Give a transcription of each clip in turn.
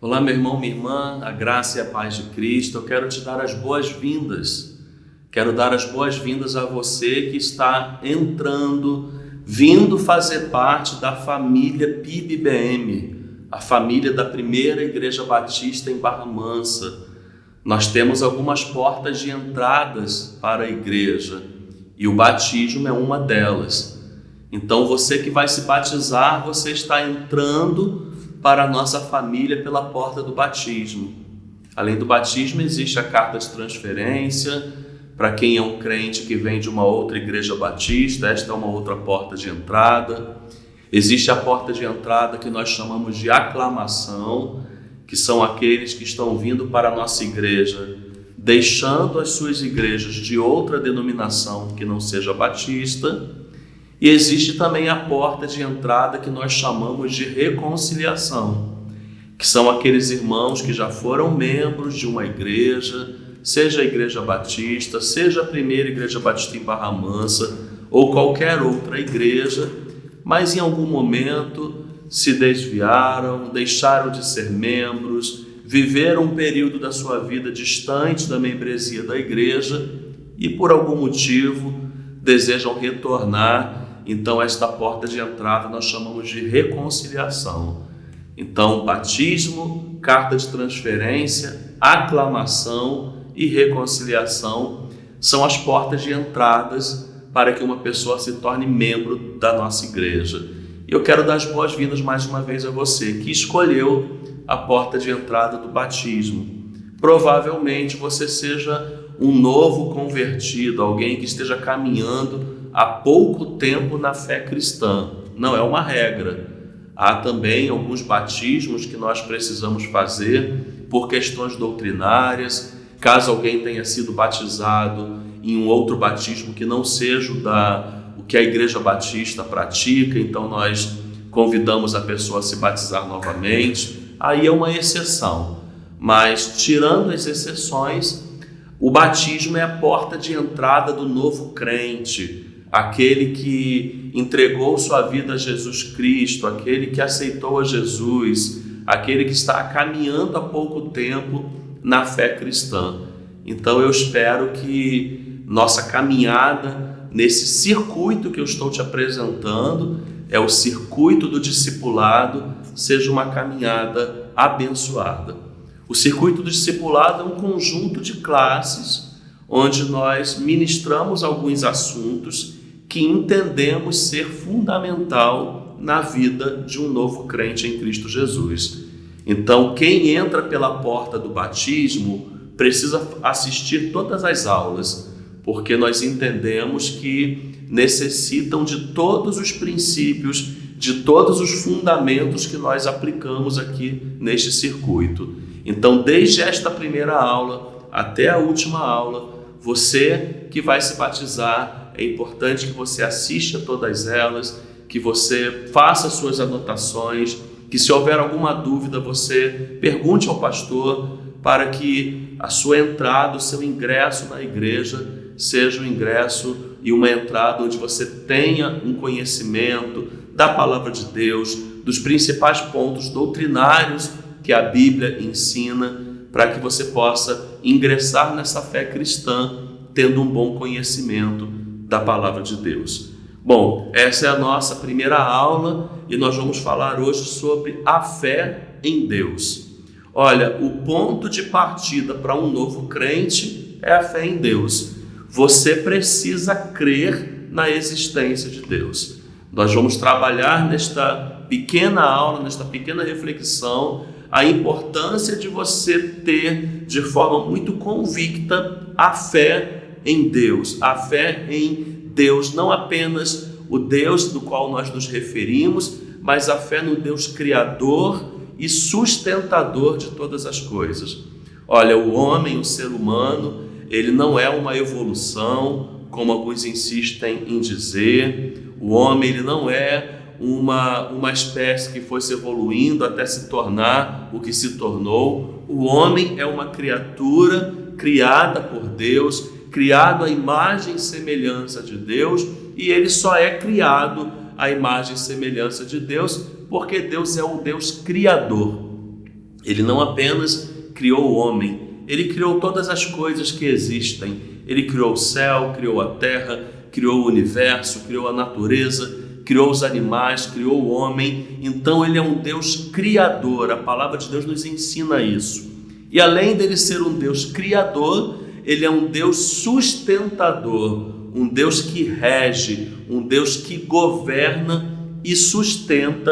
Olá, meu irmão, minha irmã, a graça e a paz de Cristo. Eu quero te dar as boas-vindas. Quero dar as boas-vindas a você que está vindo fazer parte da família PIB-BM, a família da Primeira Igreja Batista em Barra Mansa. Nós temos algumas portas de entradas para a igreja e o batismo é uma delas. Então, você que vai se batizar, você está entrando para a nossa família pela porta do batismo. Além do batismo, existe a carta de transferência. Para quem é um crente que vem de uma outra igreja batista, esta é uma outra porta de entrada. Existe a porta de entrada que nós chamamos de aclamação, que são aqueles que estão vindo para a nossa igreja, deixando as suas igrejas de outra denominação que não seja batista. E existe também a porta de entrada que nós chamamos de reconciliação, que são aqueles irmãos que já foram membros de uma igreja, seja a Igreja Batista, seja a Primeira Igreja Batista em Barra Mansa ou qualquer outra igreja, mas em algum momento se desviaram, deixaram de ser membros, viveram um período da sua vida distante da membresia da igreja e por algum motivo desejam retornar. Então, esta porta de entrada nós chamamos de reconciliação. Então, batismo, carta de transferência, aclamação e reconciliação são as portas de entradas para que uma pessoa se torne membro da nossa igreja. E eu quero dar as boas-vindas mais uma vez a você que escolheu a porta de entrada do batismo. Provavelmente você seja um novo convertido, alguém que esteja caminhando há pouco tempo na fé cristã. Não é uma regra. Há também alguns batismos que nós precisamos fazer por questões doutrinárias. Caso alguém tenha sido batizado em um outro batismo que não seja o que a Igreja Batista pratica, então nós convidamos a pessoa a se batizar novamente. Aí é uma exceção. Mas, tirando as exceções, o batismo é a porta de entrada do novo crente, aquele que entregou sua vida a Jesus Cristo, aquele que aceitou a Jesus, aquele que está caminhando há pouco tempo na fé cristã. Então eu espero que nossa caminhada nesse circuito que eu estou te apresentando, é o circuito do discipulado, seja uma caminhada abençoada. O circuito do discipulado é um conjunto de classes onde nós ministramos alguns assuntos que entendemos ser fundamental na vida de um novo crente em Cristo Jesus. Então, quem entra pela porta do batismo precisa assistir todas as aulas, porque nós entendemos que necessitam de todos os princípios, de todos os fundamentos que nós aplicamos aqui neste circuito. Então, desde esta primeira aula até a última aula, você que vai se batizar, é importante que você assista a todas elas, que você faça suas anotações, que se houver alguma dúvida, você pergunte ao pastor para que a sua entrada, o seu ingresso na igreja, seja um ingresso e uma entrada onde você tenha um conhecimento da palavra de Deus, dos principais pontos doutrinários que a Bíblia ensina, para que você possa ingressar nessa fé cristã, tendo um bom conhecimento da palavra de Deus. Bom, essa é a nossa primeira aula e nós vamos falar hoje sobre a fé em Deus. Olha, o ponto de partida para um novo crente é a fé em Deus. Você precisa crer na existência de Deus. Nós vamos trabalhar nesta pequena aula, nesta pequena reflexão, a importância de você ter de forma muito convicta a fé em Deus, a fé em Deus, não apenas o Deus do qual nós nos referimos, mas a fé no Deus criador e sustentador de todas as coisas. Olha, o homem, o ser humano, ele não é uma evolução, como alguns insistem em dizer. O homem, ele não é uma espécie que fosse evoluindo até se tornar o que se tornou. O homem é uma criatura criada por Deus, criado à imagem e semelhança de Deus, e ele só é criado à imagem e semelhança de Deus porque Deus é o Deus criador. Ele não apenas criou o homem, ele criou todas as coisas que existem. Ele criou o céu, criou a terra, criou o universo, criou a natureza, criou os animais, criou o homem. Então ele é um Deus criador. A palavra de Deus nos ensina isso. E além dele ser um Deus criador, ele é um Deus sustentador, um Deus que rege, um Deus que governa e sustenta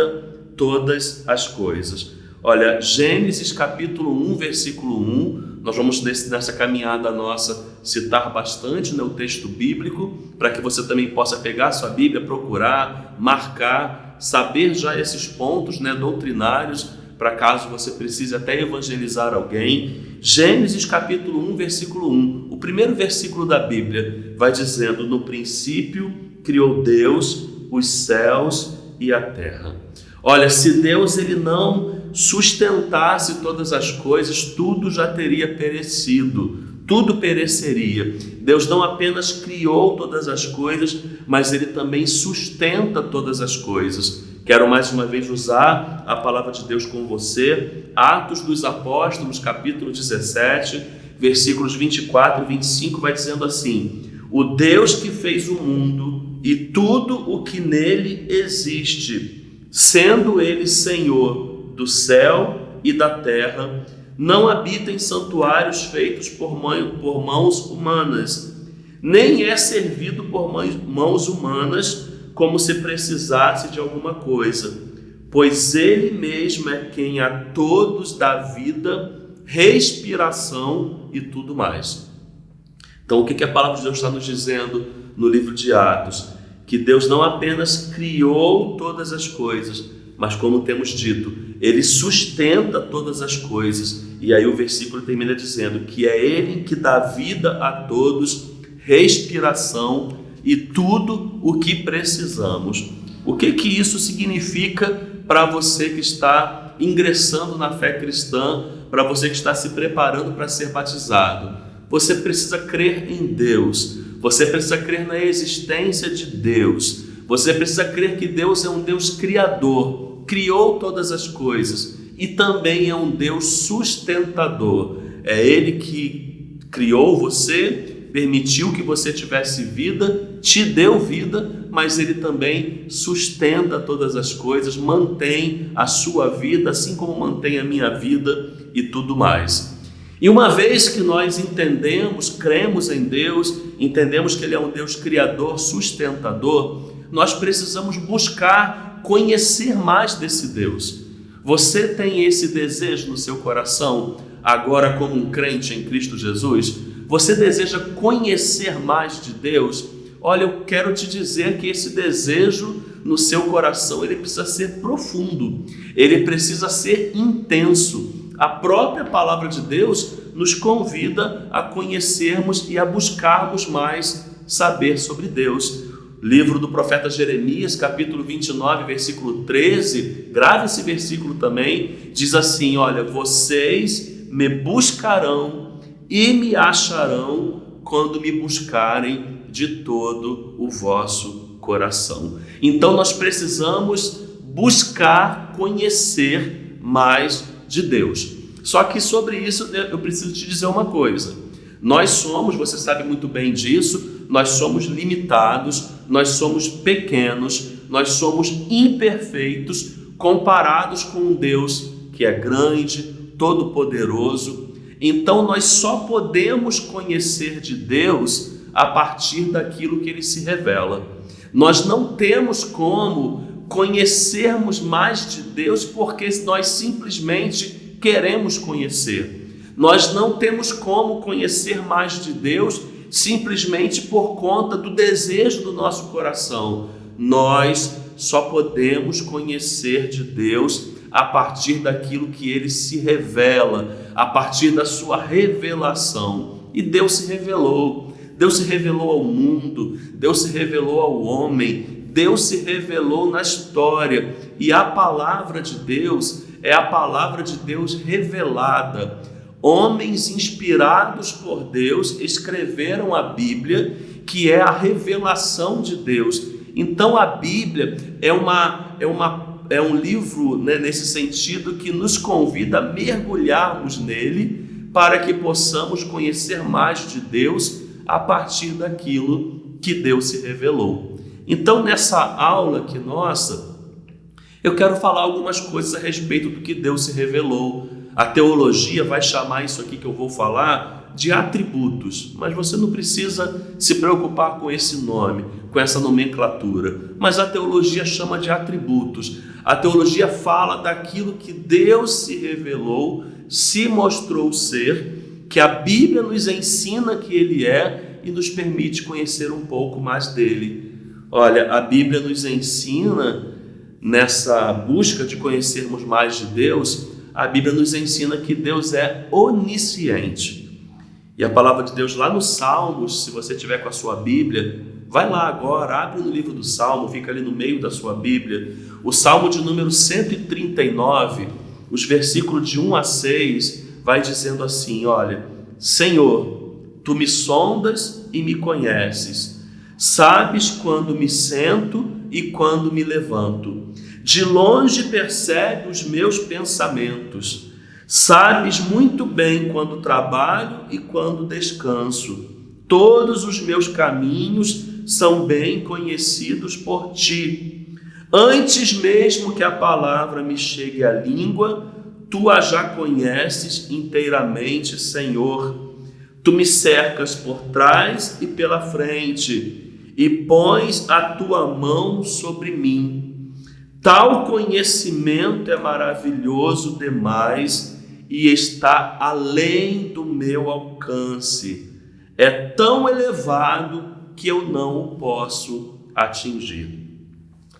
todas as coisas. Olha, Gênesis capítulo 1, versículo 1, nós vamos nessa caminhada nossa citar bastante, né, o texto bíblico, para que você também possa pegar a sua Bíblia, procurar, marcar, saber já esses pontos, né, doutrinários, para caso você precise até evangelizar alguém. Gênesis capítulo 1, versículo 1, o primeiro versículo da Bíblia vai dizendo: no princípio criou Deus os céus e a terra. Olha, se Deus ele não sustentasse todas as coisas, tudo já teria perecido, tudo pereceria. Deus não apenas criou todas as coisas, mas ele também sustenta todas as coisas. Quero mais uma vez usar a palavra de Deus com você. Atos dos Apóstolos, capítulo 17, versículos 24 e 25, vai dizendo assim: o Deus que fez o mundo e tudo o que nele existe, sendo ele Senhor do céu e da terra, não habita em santuários feitos por mãos humanas, nem é servido por mãos humanas como se precisasse de alguma coisa, pois ele mesmo é quem a todos dá vida, respiração e tudo mais. Então o que a palavra de Deus está nos dizendo no livro de Atos? Que Deus não apenas criou todas as coisas, mas como temos dito, ele sustenta todas as coisas. E aí o versículo termina dizendo que é ele que dá vida a todos, respiração e tudo o que precisamos. O que isso significa para você que está ingressando na fé cristã, para você que está se preparando para ser batizado? Você precisa crer em Deus, você precisa crer na existência de Deus, você precisa crer que Deus é um Deus criador, criou todas as coisas e também é um Deus sustentador. É Ele que criou você, permitiu que você tivesse vida, te deu vida, mas Ele também sustenta todas as coisas, mantém a sua vida, assim como mantém a minha vida e tudo mais. E uma vez que nós entendemos, cremos em Deus, entendemos que Ele é um Deus criador, sustentador, nós precisamos buscar conhecer mais desse Deus. Você tem esse desejo no seu coração, agora como um crente em Cristo Jesus? Você deseja conhecer mais de Deus? Olha, eu quero te dizer que esse desejo no seu coração, ele precisa ser profundo, ele precisa ser intenso. A própria palavra de Deus nos convida a conhecermos e a buscarmos mais saber sobre Deus. Livro do profeta Jeremias, capítulo 29, versículo 13, grave esse versículo também, diz assim: olha, vocês me buscarão e me acharão quando me buscarem de todo o vosso coração. Então nós precisamos buscar conhecer mais de Deus. Só que sobre isso eu preciso te dizer uma coisa: nós somos, você sabe muito bem disso, nós somos limitados, nós somos pequenos, nós somos imperfeitos comparados com um Deus que é grande, todo-poderoso. Então nós só podemos conhecer de Deus a partir daquilo que Ele se revela. Nós não temos como conhecermos mais de Deus porque nós simplesmente queremos conhecer. Nós não temos como conhecer mais de Deus simplesmente por conta do desejo do nosso coração. Nós só podemos conhecer de Deus a partir daquilo que Ele se revela, a partir da sua revelação. E Deus se revelou. Deus se revelou ao mundo, Deus se revelou ao homem, Deus se revelou na história. E a palavra de Deus é a palavra de Deus revelada. Homens inspirados por Deus escreveram a Bíblia, que é a revelação de Deus. Então a Bíblia é uma é um livro, né, nesse sentido, que nos convida a mergulharmos nele para que possamos conhecer mais de Deus a partir daquilo que Deus se revelou. Então, nessa aula aqui nossa, eu quero falar algumas coisas a respeito do que Deus se revelou. A teologia vai chamar isso aqui que eu vou falar de atributos, mas você não precisa se preocupar com esse nome, com essa nomenclatura. Mas a teologia chama de atributos. A teologia fala daquilo que Deus se revelou, se mostrou ser, que a Bíblia nos ensina que Ele é e nos permite conhecer um pouco mais dele. Olha, a Bíblia nos ensina, nessa busca de conhecermos mais de Deus, a Bíblia nos ensina que Deus é onisciente. E a palavra de Deus lá nos Salmos, se você tiver com a sua Bíblia, vai lá agora, abre no livro do Salmo, fica ali no meio da sua Bíblia. O Salmo de número 139, os versículos de 1 a 6, vai dizendo assim, olha: Senhor, Tu me sondas e me conheces. Sabes quando me sento e quando me levanto. De longe percebe os meus pensamentos. Sabes muito bem quando trabalho e quando descanso. Todos os meus caminhos são bem conhecidos por Ti. Antes mesmo que a palavra me chegue à língua, Tu a já conheces inteiramente, Senhor. Tu me cercas por trás e pela frente, e pões a Tua mão sobre mim. Tal conhecimento é maravilhoso demais e está além do meu alcance. É tão elevado que eu não o posso atingir.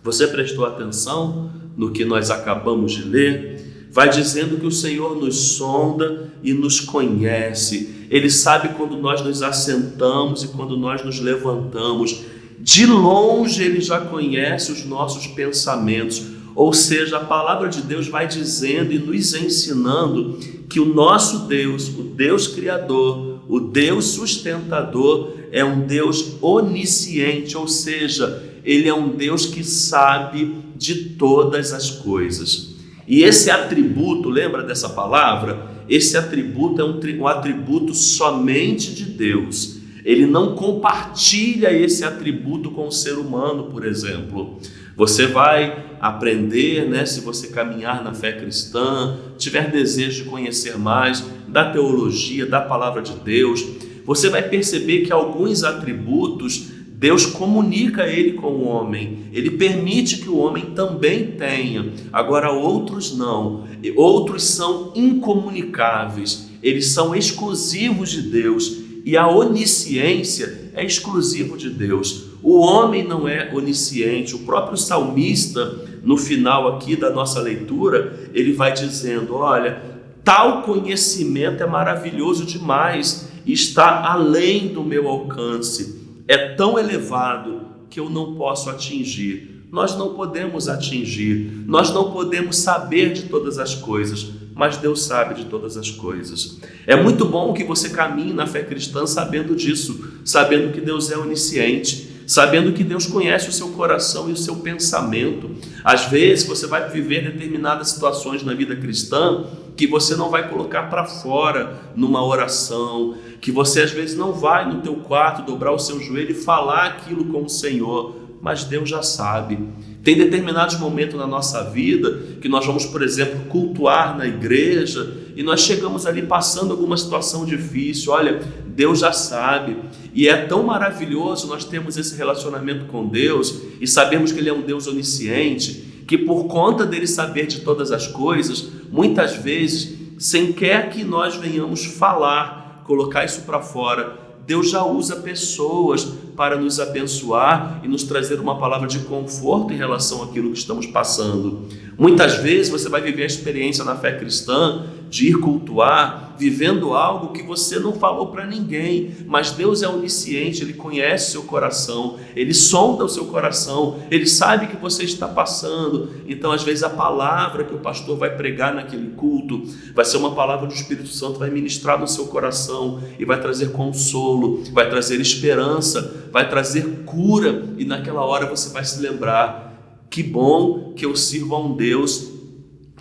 Você prestou atenção no que nós acabamos de ler? Vai dizendo que o Senhor nos sonda e nos conhece. Ele sabe quando nós nos assentamos e quando nós nos levantamos. De longe Ele já conhece os nossos pensamentos. Ou seja, a palavra de Deus vai dizendo e nos ensinando que o nosso Deus, o Deus Criador, o Deus sustentador, é um Deus onisciente, ou seja, Ele é um Deus que sabe de todas as coisas. E esse atributo, lembra dessa palavra? Esse atributo é um atributo somente de Deus. Ele não compartilha esse atributo com o ser humano, por exemplo. Você vai aprender, né, se você caminhar na fé cristã, tiver desejo de conhecer mais da teologia, da palavra de Deus, você vai perceber que alguns atributos Deus comunica ele com o homem. Ele permite que o homem também tenha. Agora outros não. Outros são incomunicáveis. Eles são exclusivos de Deus. E a onisciência é exclusivo de Deus. O homem não é onisciente. O próprio salmista, no final aqui da nossa leitura, ele vai dizendo, olha, tal conhecimento é maravilhoso demais, está além do meu alcance, é tão elevado que eu não posso atingir. Nós não podemos atingir, nós não podemos saber de todas as coisas, mas Deus sabe de todas as coisas. É muito bom que você caminhe na fé cristã sabendo disso, sabendo que Deus é onisciente, sabendo que Deus conhece o seu coração e o seu pensamento. Às vezes você vai viver determinadas situações na vida cristã que você não vai colocar para fora numa oração, que você às vezes não vai no teu quarto dobrar o seu joelho e falar aquilo com o Senhor, mas Deus já sabe. Tem determinados momentos na nossa vida que nós vamos, por exemplo, cultuar na igreja e nós chegamos ali passando alguma situação difícil. Olha, Deus já sabe. E é tão maravilhoso nós termos esse relacionamento com Deus e sabermos que Ele é um Deus onisciente, que por conta dele saber de todas as coisas, muitas vezes, sem quer que nós venhamos falar, colocar isso para fora, Deus já usa pessoas para nos abençoar e nos trazer uma palavra de conforto em relação àquilo que estamos passando. Muitas vezes você vai viver a experiência na fé cristã de ir cultuar, vivendo algo que você não falou para ninguém, mas Deus é onisciente, Ele conhece o seu coração, Ele sonda o seu coração, Ele sabe que você está passando. Então, às vezes, a palavra que o pastor vai pregar naquele culto vai ser uma palavra do Espírito Santo, vai ministrar no seu coração e vai trazer consolo, vai trazer esperança, vai trazer cura, e naquela hora você vai se lembrar: Que bom que eu sirvo a um Deus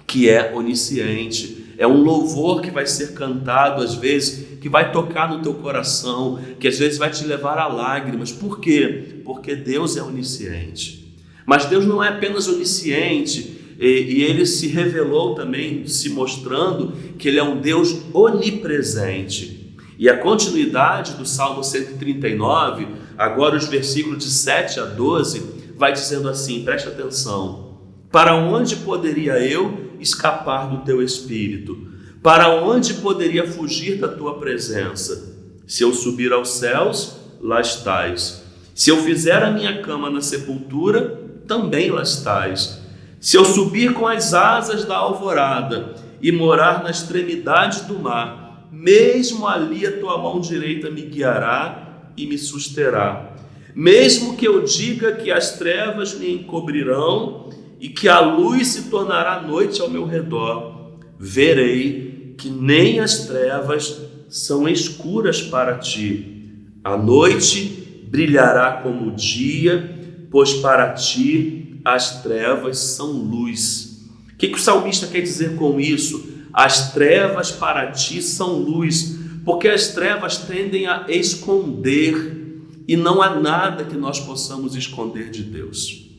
que é onisciente. É um louvor que vai ser cantado às vezes, que vai tocar no teu coração, que às vezes vai te levar a lágrimas. Por quê? Porque Deus é onisciente. Mas Deus não é apenas onisciente, e Ele se revelou também, se mostrando que Ele é um Deus onipresente. E a continuidade do Salmo 139, agora os versículos de 7 a 12, vai dizendo assim, presta atenção: para onde poderia eu escapar do teu espírito? Para onde poderia fugir da tua presença? Se eu subir aos céus, lá estás. Se eu fizer a minha cama na sepultura, também lá estás. Se eu subir com as asas da alvorada e morar na extremidade do mar, mesmo ali a tua mão direita me guiará e me susterá. Mesmo que eu diga que as trevas me encobrirão e que a luz se tornará noite ao meu redor, verei que nem as trevas são escuras para ti. A noite brilhará como o dia, pois para ti as trevas são luz. O que o salmista quer dizer com isso? As trevas para ti são luz, porque as trevas tendem a esconder, e não há nada que nós possamos esconder de Deus.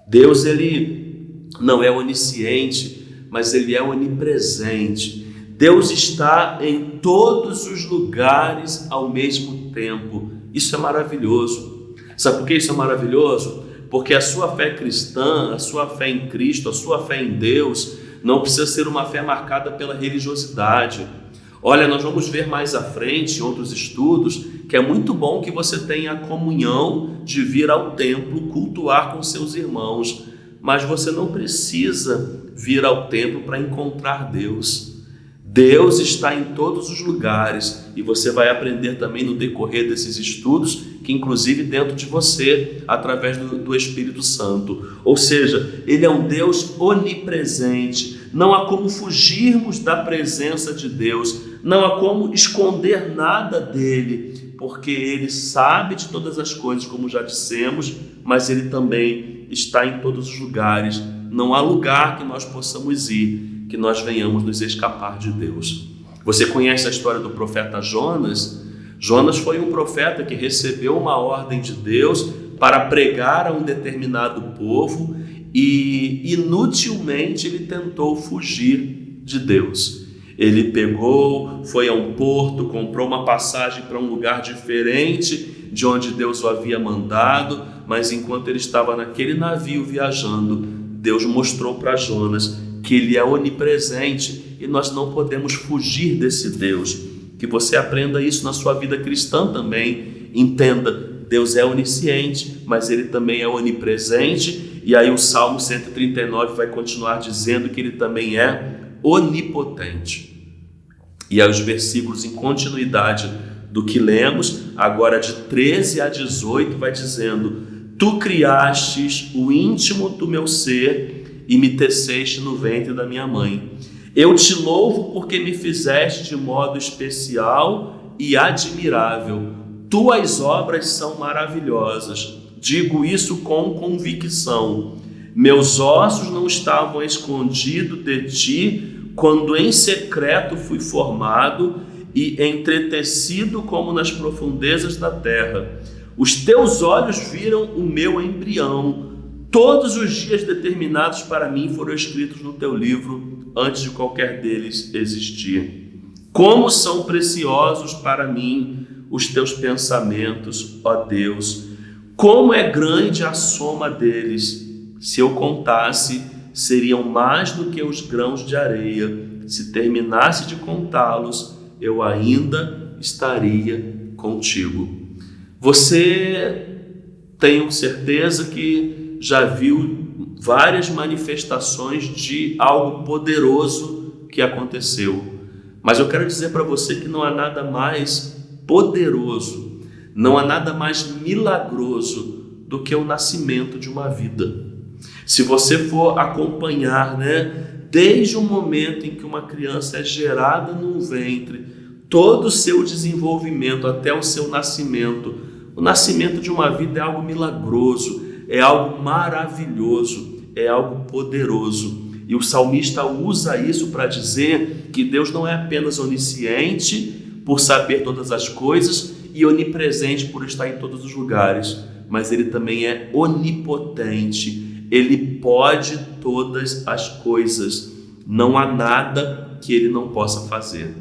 Deus, Ele não é onisciente, mas Ele é onipresente. Deus está em todos os lugares ao mesmo tempo. Isso é maravilhoso. Sabe por que isso é maravilhoso? Porque a sua fé cristã, a sua fé em Cristo, a sua fé em Deus, não precisa ser uma fé marcada pela religiosidade. Olha, nós vamos ver mais à frente, em outros estudos, que é muito bom que você tenha a comunhão de vir ao templo cultuar com seus irmãos, mas você não precisa vir ao templo para encontrar Deus. Deus está em todos os lugares, e você vai aprender também no decorrer desses estudos, que inclusive dentro de você, através do Espírito Santo. Ou seja, Ele é um Deus onipresente. Não há como fugirmos da presença de Deus, não há como esconder nada dele, porque Ele sabe de todas as coisas, como já dissemos, mas Ele também está em todos os lugares. Não há lugar que nós possamos ir, que nós venhamos nos escapar de Deus. Você conhece a história do profeta Jonas? Jonas foi um profeta que recebeu uma ordem de Deus para pregar a um determinado povo, e inutilmente ele tentou fugir de Deus. Ele foi a um porto, comprou uma passagem para um lugar diferente de onde Deus o havia mandado, mas enquanto ele estava naquele navio viajando, Deus mostrou para Jonas que Ele é onipresente e nós não podemos fugir desse Deus. Que você aprenda isso na sua vida cristã também. Entenda, Deus é onisciente, mas Ele também é onipresente. E aí o Salmo 139 vai continuar dizendo que Ele também é onipotente. E aí os versículos em continuidade do que lemos, agora de 13 a 18, vai dizendo: Tu criastes o íntimo do meu ser e me teceste no ventre da minha mãe. Eu te louvo porque me fizeste de modo especial e admirável. Tuas obras são maravilhosas. Digo isso com convicção. Meus ossos não estavam escondidos de ti quando em secreto fui formado e entretecido como nas profundezas da terra. Os teus olhos viram o meu embrião. Todos os dias determinados para mim foram escritos no teu livro antes de qualquer deles existir. Como são preciosos para mim os teus pensamentos, ó Deus! Como é grande a soma deles! Se eu contasse, seriam mais do que os grãos de areia. Se terminasse de contá-los, eu ainda estaria contigo. Você tenho certeza que já viu várias manifestações de algo poderoso que aconteceu. Mas eu quero dizer para você que não há nada mais poderoso, não há nada mais milagroso do que o nascimento de uma vida. Se você for acompanhar, desde o momento em que uma criança é gerada no ventre, todo o seu desenvolvimento até o seu nascimento, o nascimento de uma vida é algo milagroso. é algo maravilhoso, é algo poderoso. E o salmista usa isso para dizer que Deus não é apenas onisciente por saber todas as coisas e onipresente por estar em todos os lugares, mas Ele também é onipotente. Ele pode todas as coisas. Não há nada que Ele não possa fazer.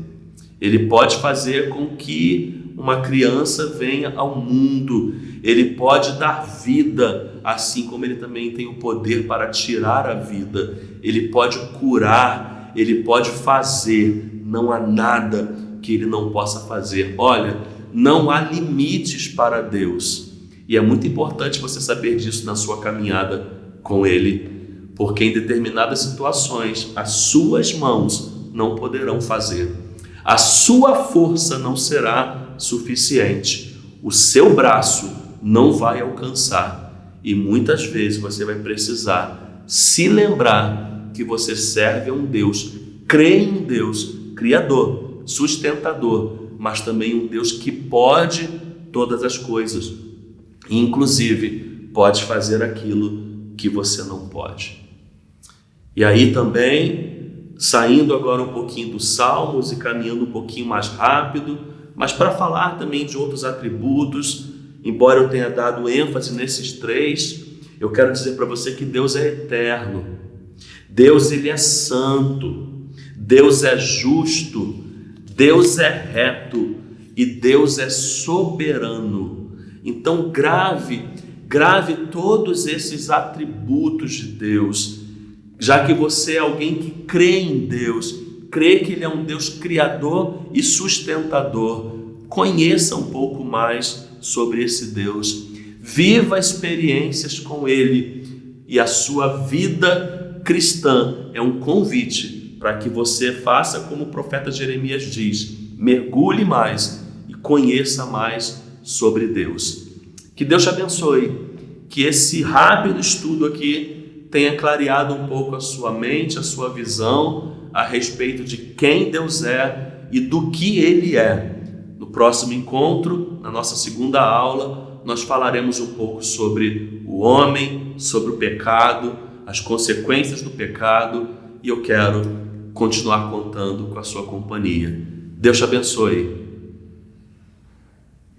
Ele pode fazer com que uma criança venha ao mundo. Ele pode dar vida, assim como Ele também tem o poder para tirar a vida. Ele pode curar, Ele pode fazer. Não há nada que Ele não possa fazer. Olha, não há limites para Deus. E é muito importante você saber disso na sua caminhada com Ele, porque em determinadas situações as suas mãos não poderão fazer. A sua força não será suficiente. O seu braço não vai alcançar. E muitas vezes você vai precisar se lembrar que você serve a um Deus, crê em um Deus criador, sustentador, mas também um Deus que pode todas as coisas. Inclusive, pode fazer aquilo que você não pode. E aí também, saindo agora um pouquinho dos Salmos e caminhando um pouquinho mais rápido, mas para falar também de outros atributos, embora eu tenha dado ênfase nesses três, eu quero dizer para você que Deus é eterno, Deus Ele é santo, Deus é justo, Deus é reto e Deus é soberano. Então grave todos esses atributos de Deus, já que você é alguém que crê em Deus, crê que Ele é um Deus criador e sustentador. Conheça um pouco mais sobre esse Deus, viva experiências com Ele, e a sua vida cristã é um convite para que você faça como o profeta Jeremias diz: mergulhe mais e conheça mais sobre Deus. Que Deus te abençoe, que esse rápido estudo aqui tenha clareado um pouco a sua mente, a sua visão a respeito de quem Deus é e do que Ele é. No próximo encontro, na nossa segunda aula, nós falaremos um pouco sobre o homem, sobre o pecado, as consequências do pecado, e eu quero continuar contando com a sua companhia. Deus te abençoe.